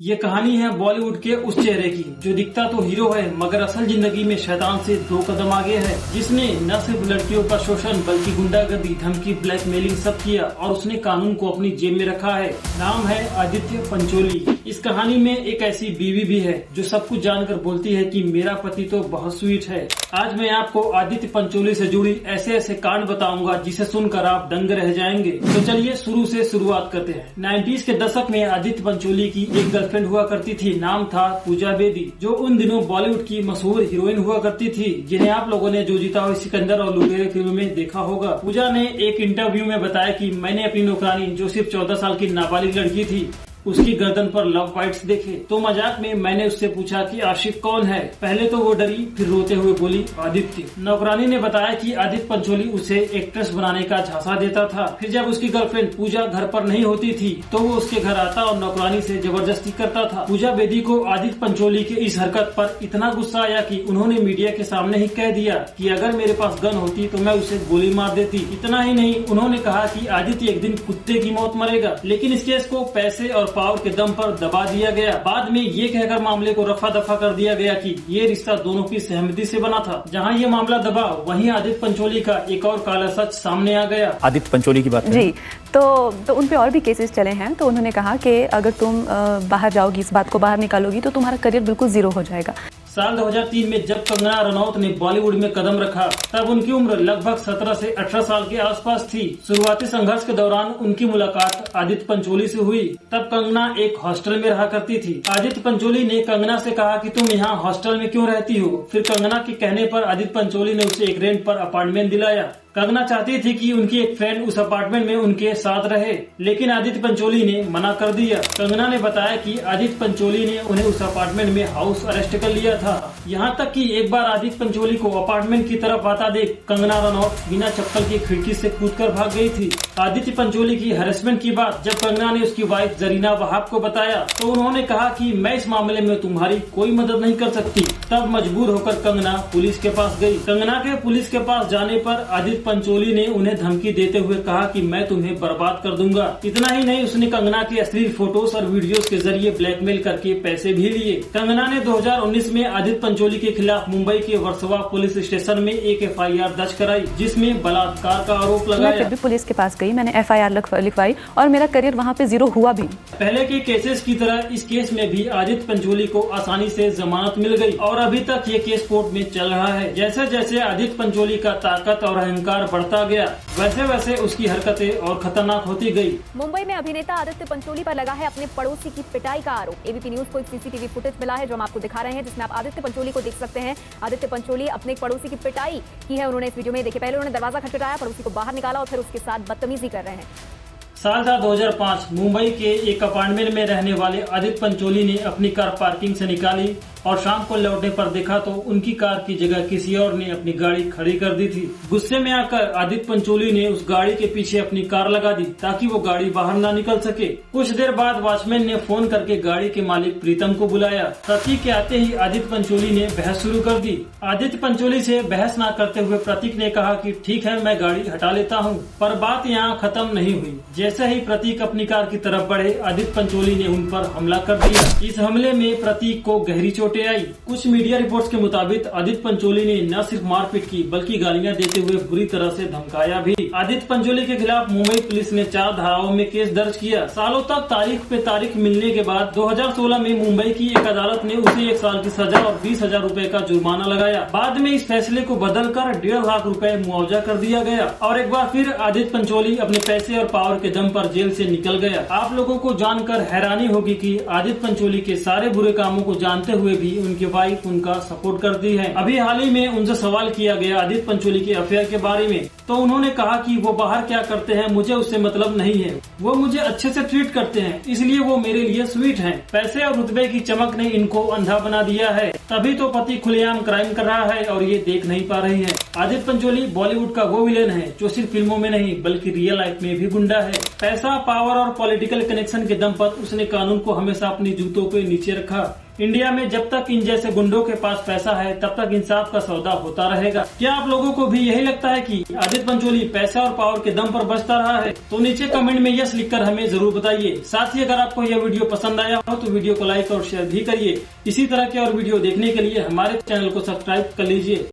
ये कहानी है बॉलीवुड के उस चेहरे की जो दिखता तो हीरो है मगर असल जिंदगी में शैतान से 2 कदम आगे है, जिसने न सिर्फ लड़कियों का शोषण बल्कि गुंडागर्दी, धमकी, ब्लैकमेलिंग सब किया और उसने कानून को अपनी जेब में रखा है। नाम है आदित्य पंचोली। इस कहानी में एक ऐसी बीवी भी है जो सब कुछ जानकर बोलती है कि मेरा पति तो बहुत स्वीट है। आज मैं आपको आदित्य पंचोली से जुड़ी ऐसे ऐसे कांड बताऊंगा जिसे सुनकर आप दंग रह जाएंगे। तो चलिए शुरू से शुरुआत करते हैं। 90s के दशक में आदित्य पंचोली की एक गर्लफ्रेंड हुआ करती थी, नाम था पूजा बेदी, जो उन दिनों बॉलीवुड की मशहूर हीरोइन हुआ करती थी, जिन्हें आप लोगों ने जो जीता हुआ सिकंदर और लुटेरे फिल्म में देखा होगा। पूजा ने एक इंटरव्यू में बताया कि मैंने अपनी नौकरानी जो सिर्फ 14 साल की नाबालिग लड़की थी उसकी गर्दन पर लव बाइट्स देखे तो मजाक में मैंने उससे पूछा कि आशिक कौन है। पहले तो वो डरी, फिर रोते हुए बोली आदित्य। नौकरानी ने बताया कि आदित्य पंचोली उसे एक्ट्रेस बनाने का झांसा देता था। फिर जब उसकी गर्लफ्रेंड पूजा घर पर नहीं होती थी तो वो उसके घर आता और नौकरानी से जबरदस्ती करता था। पूजा बेदी को आदित्य पंचोली की इस हरकत पर इतना गुस्सा आया कि उन्होंने मीडिया के सामने ही कह दिया कि अगर मेरे पास गन होती तो मैं उसे गोली मार देती। इतना ही नहीं, उन्होंने कहा कि आदित्य एक दिन कुत्ते की मौत मरेगा। लेकिन इस केस को पैसे और पावर के दम पर दबा दिया गया। बाद में ये कहकर मामले को रफा दफा कर दिया गया कि ये रिश्ता दोनों की सहमति से बना था। जहां ये मामला दबा वहीं आदित्य पंचोली का एक और काला सच सामने आ गया। आदित्य पंचोली की बात जी, तो उन पे और भी केसेस चले हैं। तो उन्होंने कहा कि अगर तुम बाहर जाओगी, इस बात को बाहर निकालोगी तो तुम्हारा करियर बिल्कुल जीरो हो जाएगा। साल 2003 में जब कंगना रनौत ने बॉलीवुड में कदम रखा तब उनकी उम्र लगभग 17 से 18 साल के आसपास थी। शुरुआती संघर्ष के दौरान उनकी मुलाकात आदित्य पंचोली से हुई। तब कंगना एक हॉस्टल में रहा करती थी। आदित्य पंचोली ने कंगना से कहा कि तुम यहाँ हॉस्टल में क्यों रहती हो। फिर कंगना के कहने पर आदित्य पंचोली ने उसे एक रेंट पर अपार्टमेंट दिलाया। कंगना चाहती थी कि उनकी एक फ्रेंड उस अपार्टमेंट में उनके साथ रहे, लेकिन आदित्य पंचोली ने मना कर दिया। कंगना ने बताया कि आदित्य पंचोली ने उन्हें उस अपार्टमेंट में हाउस अरेस्ट कर लिया था। यहाँ तक कि एक बार आदित्य पंचोली को अपार्टमेंट की तरफ आता देख कंगना रनौत बिना चप्पल की खिड़की से कूदकर भाग गई थी। आदित्य पंचोली की हैरेसमेंट की बात जब कंगना ने उसकी वाइफ जरीना वहाब को बताया तो उन्होंने कहा कि मैं इस मामले में तुम्हारी कोई मदद नहीं कर सकती। तब मजबूर होकर कंगना पुलिस के पास गई। कंगना के पुलिस के पास जाने पर आदित्य पंचोली ने उन्हें धमकी देते हुए कहा कि मैं तुम्हें बर्बाद कर दूंगा। इतना ही नहीं, उसने कंगना के अश्लील फोटोज और वीडियोस के जरिए ब्लैकमेल करके पैसे भी लिए। कंगना ने 2019 में आदित्य पंचोली के खिलाफ मुंबई के वर्सोवा पुलिस स्टेशन में एक FIR दर्ज कराई, जिसमें बलात्कार का आरोप लगाया। मैं फिर भी पुलिस के पास गई, मैंने FIR लिखवाई और मेरा करियर वहाँ पे जीरो हुआ भी। पहले के केसेस की तरह इस केस में भी आदित्य पंचोली को आसानी से जमानत मिल गई और अभी तक ये केस कोर्ट में चल रहा है। जैसे जैसे आदित्य पंचोली का ताकत और अहंकार बढ़ता गया वैसे वैसे उसकी हरकतें और खतरनाक होती गई। मुंबई में अभिनेता आदित्य पंचोली पर लगा है अपने पड़ोसी की पिटाई का आरोप। ABP न्यूज को एक CCTV फुटेज मिला है जो हम आपको दिखा रहे हैं, जिसमें आप आदित्य पंचोली को देख सकते हैं। आदित्य पंचोली अपने एक पड़ोसी की पिटाई की है उन्होंने इस वीडियो में। देखिए, पहले उन्होंने दरवाजा खटखटाया, पड़ोसी को बाहर निकाला और फिर उसके साथ बदतमीजी कर रहे हैं। साल था 2005। मुंबई के एक अपार्टमेंट में रहने वाले आदित्य पंचोली ने अपनी कार पार्किंग से निकाली और शाम को लौटने पर देखा तो उनकी कार की जगह किसी और ने अपनी गाड़ी खड़ी कर दी थी। गुस्से में आकर आदित्य पंचोली ने उस गाड़ी के पीछे अपनी कार लगा दी ताकि वो गाड़ी बाहर ना निकल सके। कुछ देर बाद वॉचमैन ने फोन करके गाड़ी के मालिक प्रीतम को बुलाया। प्रतीक के आते ही आदित्य पंचोली ने बहस शुरू कर दी। आदित्य पंचोली से बहस न करते हुए प्रतीक ने कहा कि ठीक है, मैं गाड़ी हटा लेता हूँ। पर बात यहाँ खत्म नहीं हुई। जैसे ही प्रतीक अपनी कार की तरफ बढ़े आदित्य पंचोली ने उन पर हमला कर दिया। इस हमले में प्रतीक को गहरी चोटें आई। कुछ मीडिया रिपोर्ट्स के मुताबिक आदित्य पंचोली ने न सिर्फ मारपीट की बल्कि गालियां देते हुए बुरी तरह से धमकाया भी। आदित्य पंचोली के खिलाफ मुंबई पुलिस ने 4 धाराओं में केस दर्ज किया। सालों तक तारीख पे तारीख मिलने के बाद 2016 में मुंबई की एक अदालत ने उसे 1 साल की सजा और 20,000 रूपए का जुर्माना लगाया। बाद में इस फैसले को बदलकर 1.5 लाख रूपए मुआवजा कर दिया गया और एक बार फिर आदित्य पंचोली अपने पैसे और पावर के दम पर जेल से निकल गया। आप लोगों को जानकर हैरानी होगी कि आदित्य पंचोली के सारे बुरे कामों को जानते हुए भी उनकी वाइफ उनका सपोर्ट करती है। अभी हाल ही में उनसे सवाल किया गया आदित्य पंचोली के अफेयर के बारे में, तो उन्होंने कहा कि वो बाहर क्या करते हैं मुझे उससे मतलब नहीं है, वो मुझे अच्छे से ट्रीट करते हैं इसलिए वो मेरे लिए स्वीट हैं। पैसे और रुतबे की चमक ने इनको अंधा बना दिया है, तभी तो पति खुलेआम क्राइम कर रहा है और ये देख नहीं पा रही है। आदित्य पंचोली बॉलीवुड का वो विलेन है जो सिर्फ फिल्मों में नहीं बल्कि रियल लाइफ में भी गुंडा है। पैसा, पावर और पॉलिटिकल कनेक्शन के दम पर उसने कानून को हमेशा अपनी जूतों पे नीचे रखा। इंडिया में जब तक इन जैसे गुंडों के पास पैसा है तब तक इंसाफ का सौदा होता रहेगा। क्या आप लोगों को भी यही लगता है कि आदित्य पंचोली पैसा और पावर के दम पर बचता रहा है? तो नीचे कमेंट में यस लिखकर हमें जरूर बताइए। साथ ही अगर आपको यह वीडियो पसंद आया हो तो वीडियो को लाइक और शेयर भी करिए। इसी तरह के और वीडियो देखने के लिए हमारे चैनल को सब्सक्राइब कर लीजिए।